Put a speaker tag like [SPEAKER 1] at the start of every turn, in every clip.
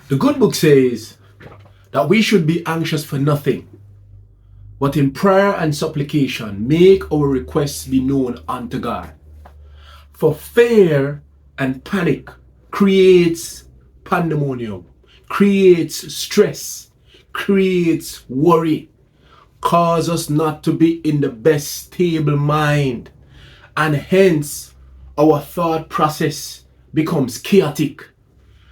[SPEAKER 1] The good book says that we should be anxious for nothing, but in prayer and supplication make our requests be known unto God. For fear and panic creates pandemonium, creates stress, creates worry, cause us not to be in the best stable mind, and hence our thought process becomes chaotic.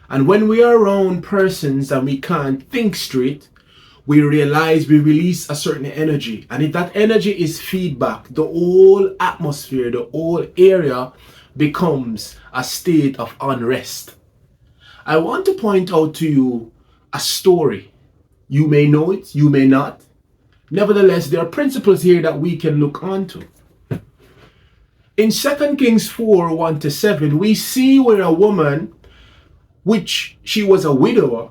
[SPEAKER 1] And when we are around persons and we can't think straight, we realize we release a certain energy. And if that energy is feedback, the whole atmosphere, the whole area becomes a state of unrest. I want to point out to you a story. You may know it, you may not. Nevertheless, there are principles here that we can look onto. In 2 Kings 4, 1-7, we see where a woman, which she was a widower,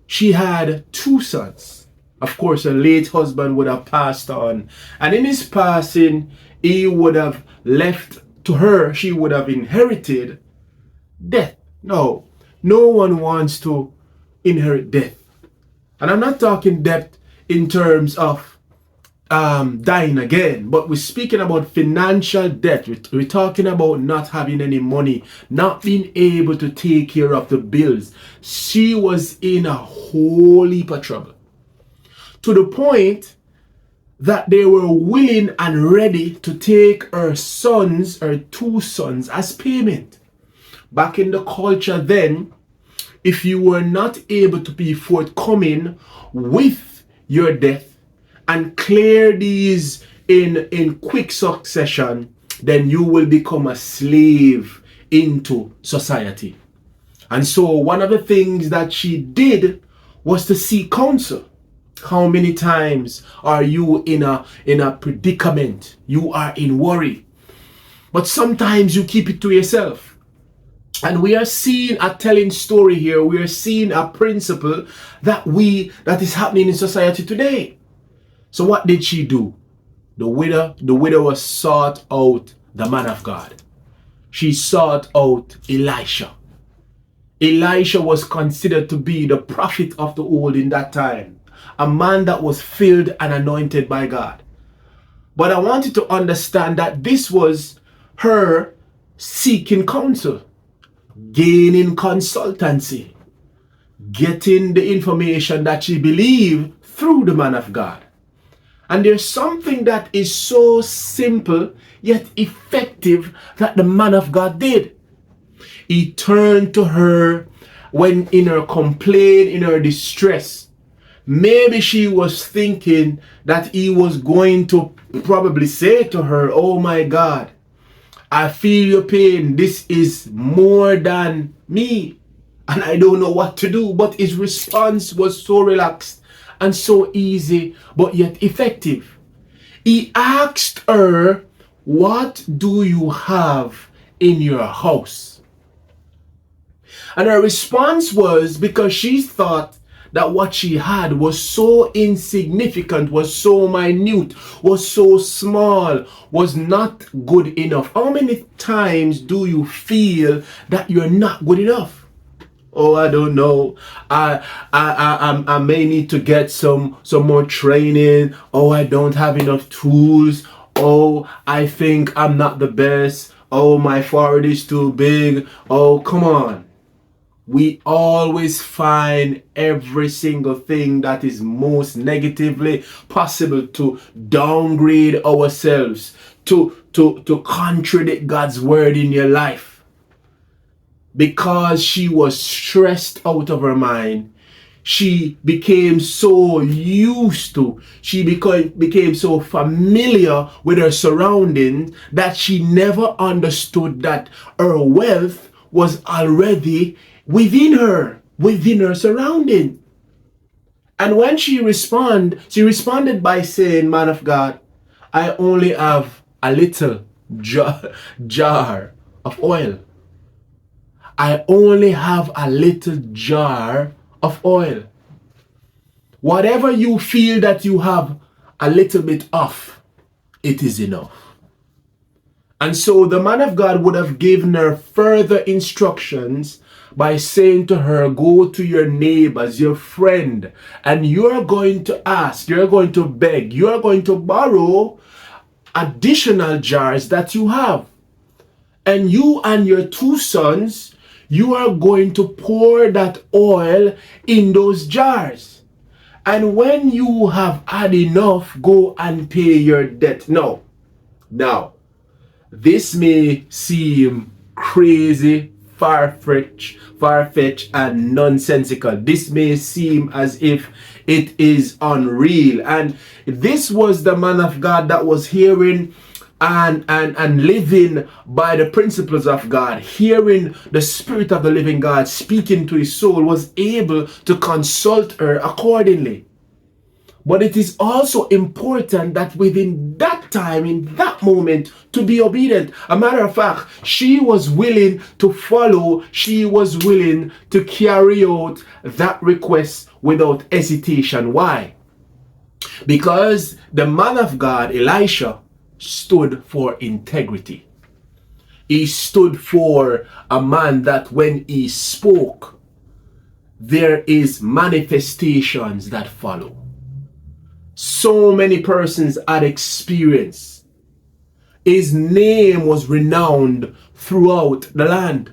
[SPEAKER 1] she had 2 sons. Of course, her late husband would have passed on. And in his passing, he would have left to her, she would have inherited death. No one wants to inherit death. And I'm not talking death in terms of dying again, but we're speaking about financial debt. We're talking about not having any money, not being able to take care of the bills. She was in a whole heap of trouble, to the point that they were willing and ready to take her 2 sons as payment. Back in the culture then, if you were not able to be forthcoming with your death and clear these in quick succession, then you will become a slave into society. And so one of the things that she did was to seek counsel. How many times are you in a predicament? You are in worry. But sometimes you keep it to yourself. And we are seeing a telling story here. We are seeing a principle that is happening in society today. So what did she do? The widow sought out the man of God. She sought out Elisha. Elisha was considered to be the prophet of the old in that time, a man that was filled and anointed by God. But I want you to understand that this was her seeking counsel, gaining consultancy, getting the information that she believed through the man of God. And there's something that is so simple yet effective that the man of God did. He turned to her when in her complaint, in her distress. Maybe she was thinking that he was going to probably say to her, "Oh my God, I feel your pain. This is more than me. And I don't know what to do." But his response was so relaxed and so easy, but yet effective. He asked her, "What do you have in your house?" And her response was, because she thought that what she had was so insignificant, was so minute, was so small, was not good enough. How many times do you feel that you're not good enough? "Oh, I don't know. I may need to get some more training. Oh, I don't have enough tools. Oh, I think I'm not the best. Oh, my forehead is too big." Oh, come on. We always find every single thing that is most negatively possible to downgrade ourselves, to contradict God's word in your life. Because she was stressed out of her mind, she became so used to, she became so familiar with her surroundings that she never understood that her wealth was already within her surrounding. And when she responded by saying, "Man of God, I only have a little jar of oil. I only have a little jar of oil. Whatever you feel that you have a little bit of, it is enough." And so the man of God would have given her further instructions by saying to her, go to your neighbors, your friend, and you're going to ask, you're going to beg, you're going to borrow additional jars that you have. And you and your two sons, you are going to pour that oil in those jars. And when you have had enough, go and pay your debt. Now, this may seem crazy, far-fetched and nonsensical. This may seem as if it is unreal. And this was the man of God that was hearing and living by the principles of God, hearing the Spirit of the living God speaking to his soul, was able to consult her accordingly. But it is also important that within that time, in that moment, to be obedient. A matter of fact, she was willing to follow, she was willing to carry out that request without hesitation. Why? Because the man of God, Elisha, stood for integrity. He stood for a man that when he spoke, there is manifestations that follow. So many persons had experience. His name was renowned throughout the land.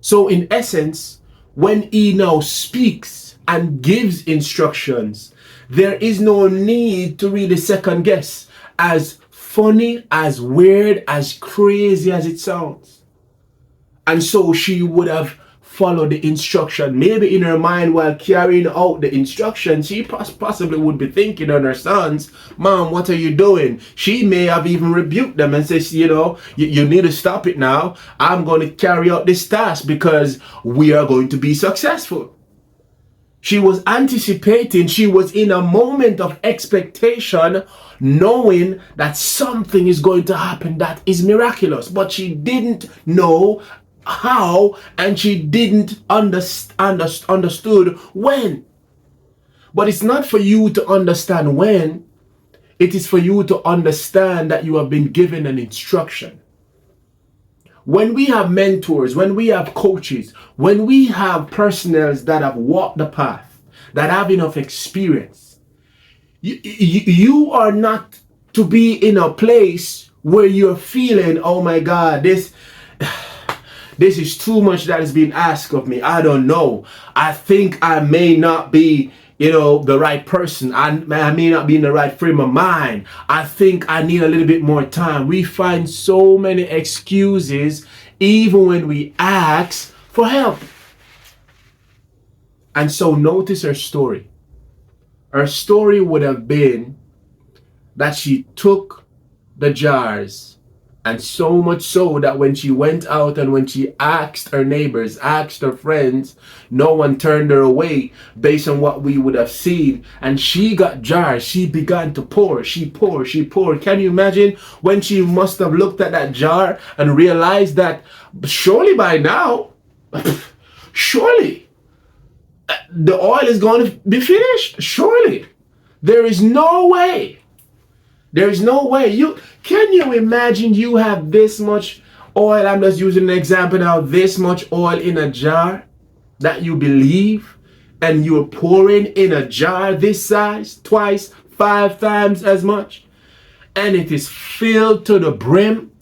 [SPEAKER 1] So in essence, when he now speaks and gives instructions, there is no need to really second guess. As funny, as weird, as crazy as it sounds. And so she would have followed the instruction. Maybe in her mind while carrying out the instruction, she possibly would be thinking on her sons, Mom, what are you doing? She may have even rebuked them and says, you need to stop it now. I'm going to carry out this task because we are going to be successful. She was anticipating, she was in a moment of expectation, knowing that something is going to happen that is miraculous. But she didn't know how, and she didn't understood when. But it's not for you to understand when, it is for you to understand that you have been given an instruction. When we have mentors, when we have coaches, when we have personnel that have walked the path, that have enough experience, you are not to be in a place where you're feeling, oh my God, this is too much that is being asked of me. I don't know. I think I may not be the right person. I may not be in the right frame of mind. I think I need a little bit more time. We find so many excuses even when we ask for help. And so notice her story. Her story would have been that she took the jars, and so much so that when she went out and when she asked her neighbors, asked her friends, no one turned her away based on what we would have seen. And she got jars. She began to pour. She poured. Can you imagine when she must have looked at that jar and realized that surely by now, surely the oil is going to be finished. Surely. There is no way. There is no way. Can you imagine you have this much oil? I'm just using an example now. This much oil in a jar that you believe, and you're pouring in a jar this size, twice, 5 times as much, and it is filled to the brim,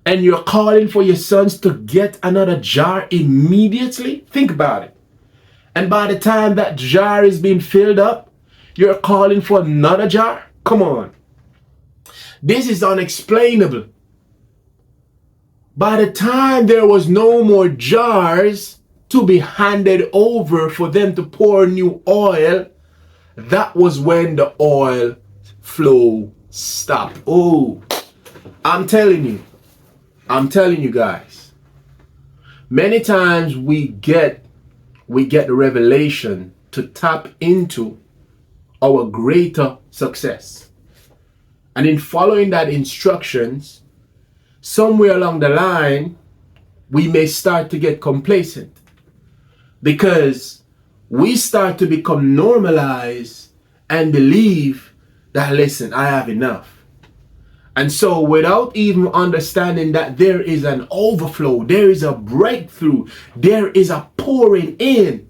[SPEAKER 1] and you're calling for your sons to get another jar immediately? Think about it. And by the time that jar is being filled up, you're calling for another jar? Come on. This is unexplainable. By the time there was no more jars to be handed over for them to pour new oil, that was when the oil flow stopped. Oh, I'm telling you guys, many times we get the revelation to tap into our greater success. And in following that instructions, somewhere along the line, we may start to get complacent because we start to become normalized and believe that, listen, I have enough. And so, without even understanding that there is an overflow, there is a breakthrough, there is a pouring in,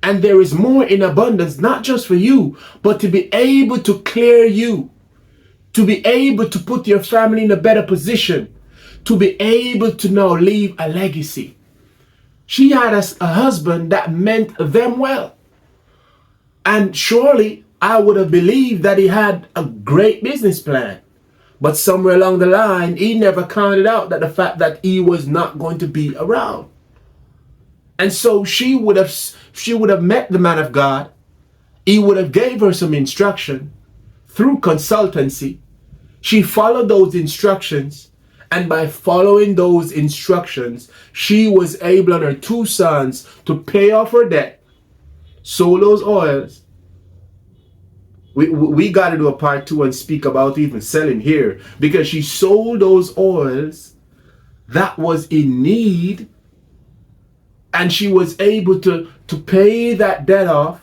[SPEAKER 1] and there is more in abundance, not just for you, but to be able to clear you, to be able to put your family in a better position, to be able to now leave a legacy. She had a husband that meant them well. And surely I would have believed that he had a great business plan. But somewhere along the line, he never counted out that the fact that he was not going to be around. And so she would have met the man of God. He would have gave her some instruction through consultancy. She followed those instructions. And by following those instructions, she was able and her two sons to pay off her debt, sold those oils. We got to do a part 2 and speak about even selling here, because she sold those oils that was in need, and she was able to pay that debt off,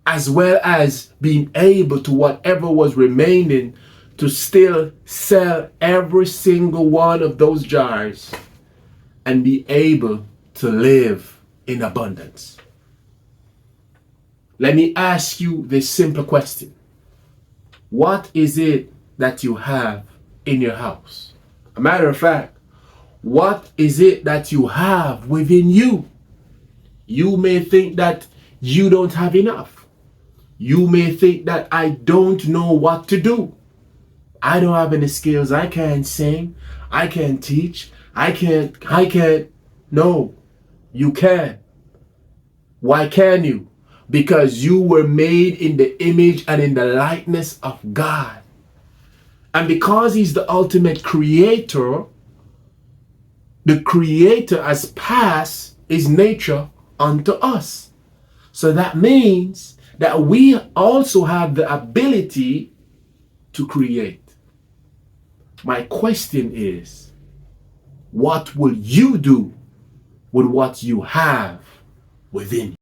[SPEAKER 1] as well as being able to, whatever was remaining, to still sell every single one of those jars and be able to live in abundance. Let me ask you this simple question. What is it that you have in your house? A matter of fact, what is it that you have within you? You may think that you don't have enough. You may think that I don't know what to do. I don't have any skills. I can't sing. I can't teach. I can't. No, you can. Why can you? Because you were made in the image and in the likeness of God. And because He's the ultimate creator, the Creator has passed His nature unto us. So that means that we also have the ability to create. My question is, what will you do with what you have within you?